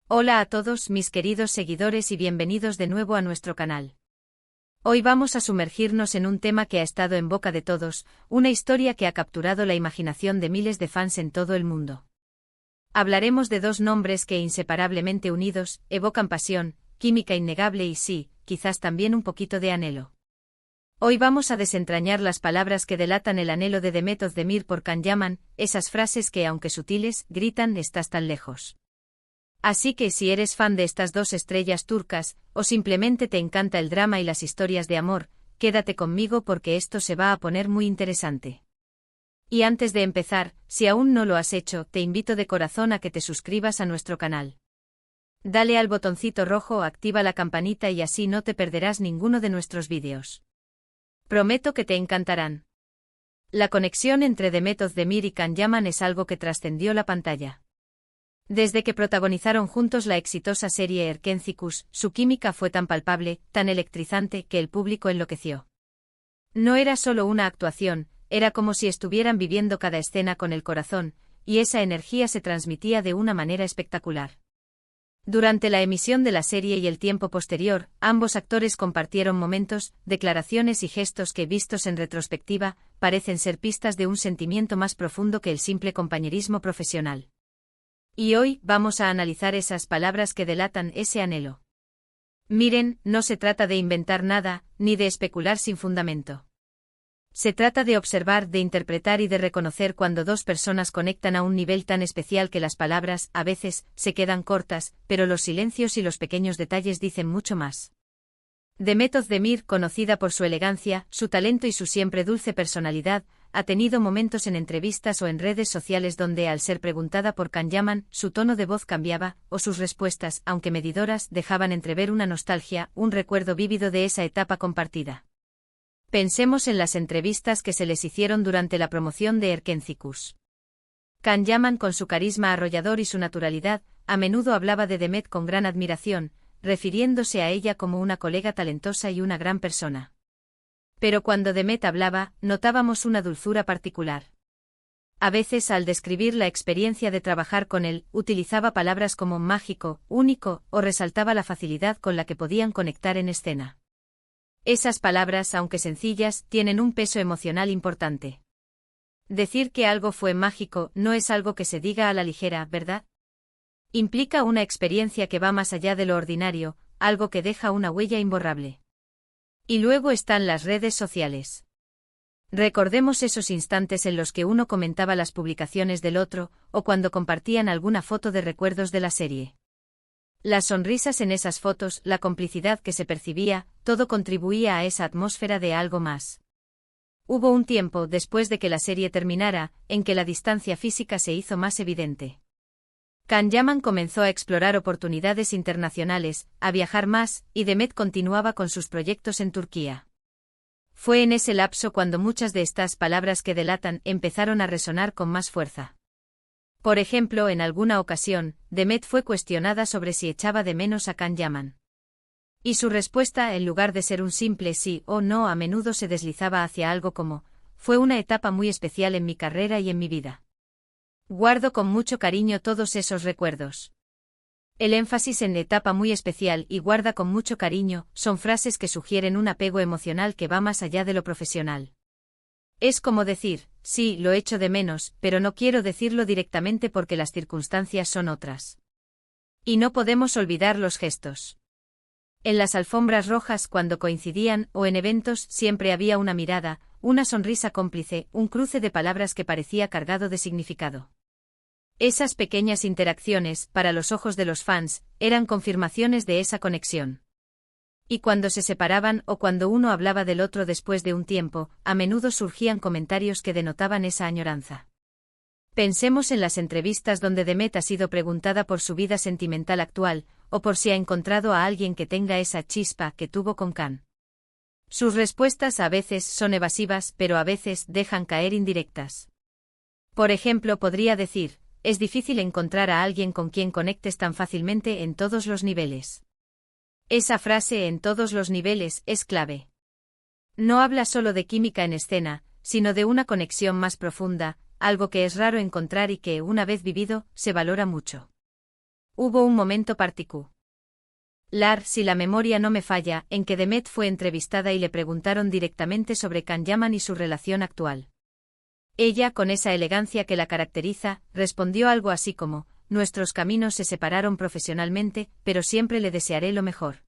Hola a todos mis queridos seguidores y bienvenidos de nuevo a nuestro canal. Hoy vamos a sumergirnos en un tema que ha estado en boca de todos, una historia que ha capturado la imaginación de miles de fans en todo el mundo. Hablaremos de dos nombres que inseparablemente unidos, evocan pasión, química innegable y sí, quizás también un poquito de anhelo. Hoy vamos a desentrañar las palabras que delatan el anhelo de Demet Özdemir por Can Yaman, esas frases que, aunque sutiles, gritan «estás tan lejos». Así que si eres fan de estas dos estrellas turcas, o simplemente te encanta el drama y las historias de amor, quédate conmigo porque esto se va a poner muy interesante. Y antes de empezar, si aún no lo has hecho, te invito de corazón a que te suscribas a nuestro canal. Dale al botoncito rojo, activa la campanita y así no te perderás ninguno de nuestros vídeos. Prometo que te encantarán. La conexión entre Demet Özdemir y Can Yaman es algo que trascendió la pantalla. Desde que protagonizaron juntos la exitosa serie Erkencikus, su química fue tan palpable, tan electrizante, que el público enloqueció. No era solo una actuación, era como si estuvieran viviendo cada escena con el corazón, y esa energía se transmitía de una manera espectacular. Durante la emisión de la serie y el tiempo posterior, ambos actores compartieron momentos, declaraciones y gestos que, vistos en retrospectiva, parecen ser pistas de un sentimiento más profundo que el simple compañerismo profesional. Y hoy vamos a analizar esas palabras que delatan ese anhelo. Miren, no se trata de inventar nada, ni de especular sin fundamento. Se trata de observar, de interpretar y de reconocer cuando dos personas conectan a un nivel tan especial que las palabras, a veces, se quedan cortas, pero los silencios y los pequeños detalles dicen mucho más. Demet Özdemir, conocida por su elegancia, su talento y su siempre dulce personalidad, ha tenido momentos en entrevistas o en redes sociales donde, al ser preguntada por Can Yaman, su tono de voz cambiaba, o sus respuestas, aunque medidoras, dejaban entrever una nostalgia, un recuerdo vívido de esa etapa compartida. Pensemos en las entrevistas que se les hicieron durante la promoción de Erkencikus. Can Yaman, con su carisma arrollador y su naturalidad, a menudo hablaba de Demet con gran admiración, refiriéndose a ella como una colega talentosa y una gran persona. Pero cuando Demet hablaba, notábamos una dulzura particular. A veces, al describir la experiencia de trabajar con él, utilizaba palabras como mágico, único, o resaltaba la facilidad con la que podían conectar en escena. Esas palabras, aunque sencillas, tienen un peso emocional importante. Decir que algo fue mágico no es algo que se diga a la ligera, ¿verdad? Implica una experiencia que va más allá de lo ordinario, algo que deja una huella imborrable. Y luego están las redes sociales. Recordemos esos instantes en los que uno comentaba las publicaciones del otro, o cuando compartían alguna foto de recuerdos de la serie. Las sonrisas en esas fotos, la complicidad que se percibía, todo contribuía a esa atmósfera de algo más. Hubo un tiempo, después de que la serie terminara, en que la distancia física se hizo más evidente. Can Yaman comenzó a explorar oportunidades internacionales, a viajar más, y Demet continuaba con sus proyectos en Turquía. Fue en ese lapso cuando muchas de estas palabras que delatan empezaron a resonar con más fuerza. Por ejemplo, en alguna ocasión, Demet fue cuestionada sobre si echaba de menos a Can Yaman. Y su respuesta, en lugar de ser un simple sí o no, a menudo se deslizaba hacia algo como: fue una etapa muy especial en mi carrera y en mi vida. Guardo con mucho cariño todos esos recuerdos. El énfasis en etapa muy especial y guarda con mucho cariño son frases que sugieren un apego emocional que va más allá de lo profesional. Es como decir, sí, lo echo de menos, pero no quiero decirlo directamente porque las circunstancias son otras. Y no podemos olvidar los gestos. En las alfombras rojas cuando coincidían, o en eventos, siempre había una mirada, una sonrisa cómplice, un cruce de palabras que parecía cargado de significado. Esas pequeñas interacciones, para los ojos de los fans, eran confirmaciones de esa conexión. Y cuando se separaban o cuando uno hablaba del otro después de un tiempo, a menudo surgían comentarios que denotaban esa añoranza. Pensemos en las entrevistas donde Demet ha sido preguntada por su vida sentimental actual, o por si ha encontrado a alguien que tenga esa chispa que tuvo con Can. Sus respuestas a veces son evasivas, pero a veces dejan caer indirectas. Por ejemplo, podría decir: es difícil encontrar a alguien con quien conectes tan fácilmente en todos los niveles. Esa frase «en todos los niveles» es clave. No habla solo de química en escena, sino de una conexión más profunda, algo que es raro encontrar y que, una vez vivido, se valora mucho. Hubo un momento particular, si la memoria no me falla, en que Demet fue entrevistada y le preguntaron directamente sobre Can Yaman y su relación actual. Ella, con esa elegancia que la caracteriza, respondió algo así como: nuestros caminos se separaron profesionalmente, pero siempre le desearé lo mejor.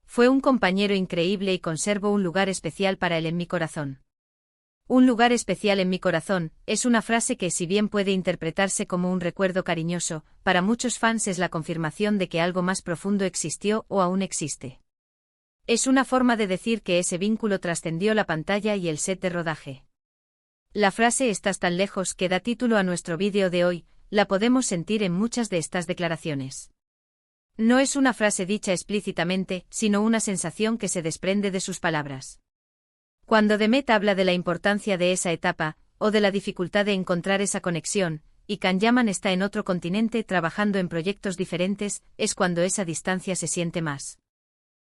Fue un compañero increíble y conservo un lugar especial para él en mi corazón. Un lugar especial en mi corazón es una frase que, si bien puede interpretarse como un recuerdo cariñoso, para muchos fans es la confirmación de que algo más profundo existió o aún existe. Es una forma de decir que ese vínculo trascendió la pantalla y el set de rodaje. La frase "estás tan lejos" que da título a nuestro vídeo de hoy, la podemos sentir en muchas de estas declaraciones. No es una frase dicha explícitamente, sino una sensación que se desprende de sus palabras. Cuando Demet habla de la importancia de esa etapa, o de la dificultad de encontrar esa conexión, y Can Yaman está en otro continente trabajando en proyectos diferentes, es cuando esa distancia se siente más.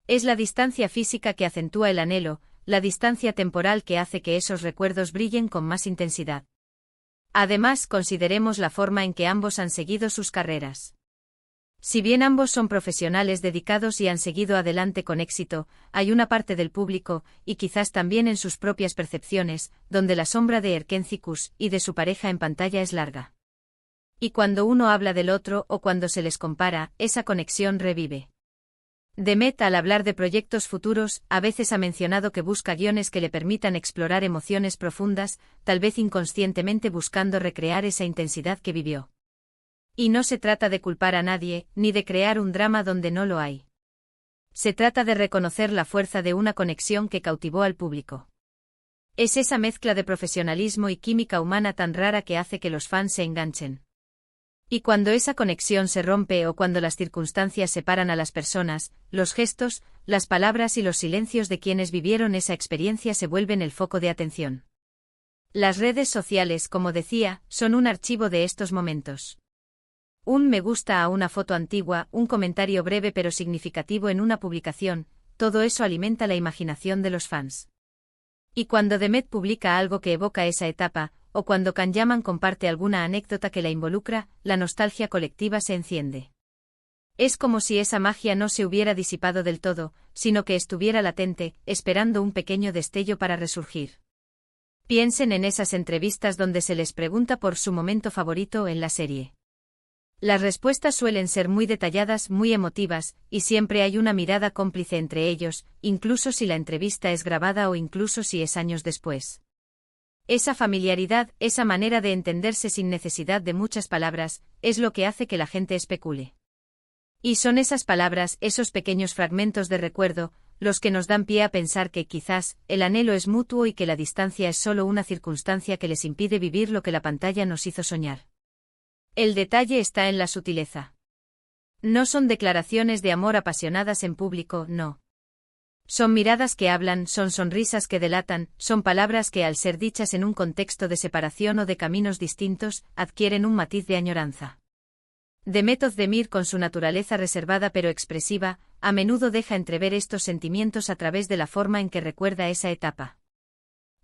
Es la distancia física que acentúa el anhelo, la distancia temporal que hace que esos recuerdos brillen con más intensidad. Además, consideremos la forma en que ambos han seguido sus carreras. Si bien ambos son profesionales dedicados y han seguido adelante con éxito, hay una parte del público, y quizás también en sus propias percepciones, donde la sombra de Erkencikus y de su pareja en pantalla es larga. Y cuando uno habla del otro o cuando se les compara, esa conexión revive. Demet, al hablar de proyectos futuros, a veces ha mencionado que busca guiones que le permitan explorar emociones profundas, tal vez inconscientemente buscando recrear esa intensidad que vivió. Y no se trata de culpar a nadie, ni de crear un drama donde no lo hay. Se trata de reconocer la fuerza de una conexión que cautivó al público. Es esa mezcla de profesionalismo y química humana tan rara que hace que los fans se enganchen. Y cuando esa conexión se rompe o cuando las circunstancias separan a las personas, los gestos, las palabras y los silencios de quienes vivieron esa experiencia se vuelven el foco de atención. Las redes sociales, como decía, son un archivo de estos momentos. Un me gusta a una foto antigua, un comentario breve pero significativo en una publicación, todo eso alimenta la imaginación de los fans. Y cuando Demet publica algo que evoca esa etapa, o cuando Can Yaman comparte alguna anécdota que la involucra, la nostalgia colectiva se enciende. Es como si esa magia no se hubiera disipado del todo, sino que estuviera latente, esperando un pequeño destello para resurgir. Piensen en esas entrevistas donde se les pregunta por su momento favorito en la serie. Las respuestas suelen ser muy detalladas, muy emotivas, y siempre hay una mirada cómplice entre ellos, incluso si la entrevista es grabada o incluso si es años después. Esa familiaridad, esa manera de entenderse sin necesidad de muchas palabras, es lo que hace que la gente especule. Y son esas palabras, esos pequeños fragmentos de recuerdo, los que nos dan pie a pensar que quizás el anhelo es mutuo y que la distancia es solo una circunstancia que les impide vivir lo que la pantalla nos hizo soñar. El detalle está en la sutileza. No son declaraciones de amor apasionadas en público, no. Son miradas que hablan, son sonrisas que delatan, son palabras que, al ser dichas en un contexto de separación o de caminos distintos, adquieren un matiz de añoranza. Demet Özdemir, con su naturaleza reservada pero expresiva, a menudo deja entrever estos sentimientos a través de la forma en que recuerda esa etapa.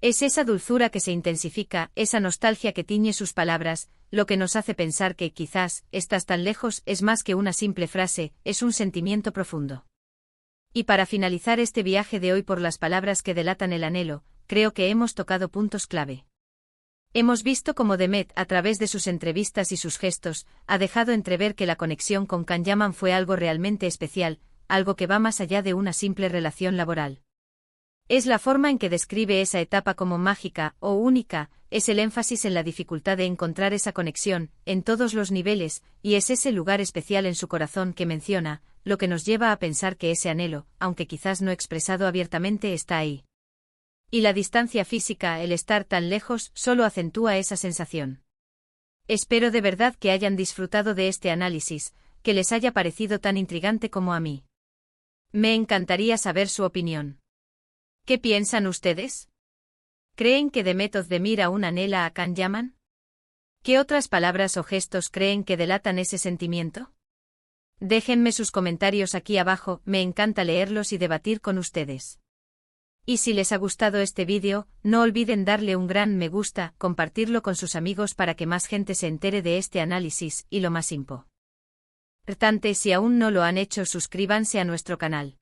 Es esa dulzura que se intensifica, esa nostalgia que tiñe sus palabras, lo que nos hace pensar que quizás, estás tan lejos, es más que una simple frase, es un sentimiento profundo. Y para finalizar este viaje de hoy por las palabras que delatan el anhelo, creo que hemos tocado puntos clave. Hemos visto cómo Demet, a través de sus entrevistas y sus gestos, ha dejado entrever que la conexión con Can Yaman fue algo realmente especial, algo que va más allá de una simple relación laboral. Es la forma en que describe esa etapa como mágica o única, es el énfasis en la dificultad de encontrar esa conexión, en todos los niveles, y es ese lugar especial en su corazón que menciona, lo que nos lleva a pensar que ese anhelo, aunque quizás no expresado abiertamente, está ahí. Y la distancia física, el estar tan lejos, solo acentúa esa sensación. Espero de verdad que hayan disfrutado de este análisis, que les haya parecido tan intrigante como a mí. Me encantaría saber su opinión. ¿Qué piensan ustedes? ¿Creen que Demet Özdemir aún anhela a Can Yaman? ¿Qué otras palabras o gestos creen que delatan ese sentimiento? Déjenme sus comentarios aquí abajo, me encanta leerlos y debatir con ustedes. Y si les ha gustado este vídeo, no olviden darle un gran me gusta, compartirlo con sus amigos para que más gente se entere de este análisis, y lo más importante, Si aún no lo han hecho, suscríbanse a nuestro canal.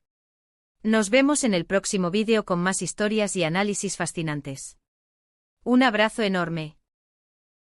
Nos vemos en el próximo vídeo con más historias y análisis fascinantes. Un abrazo enorme.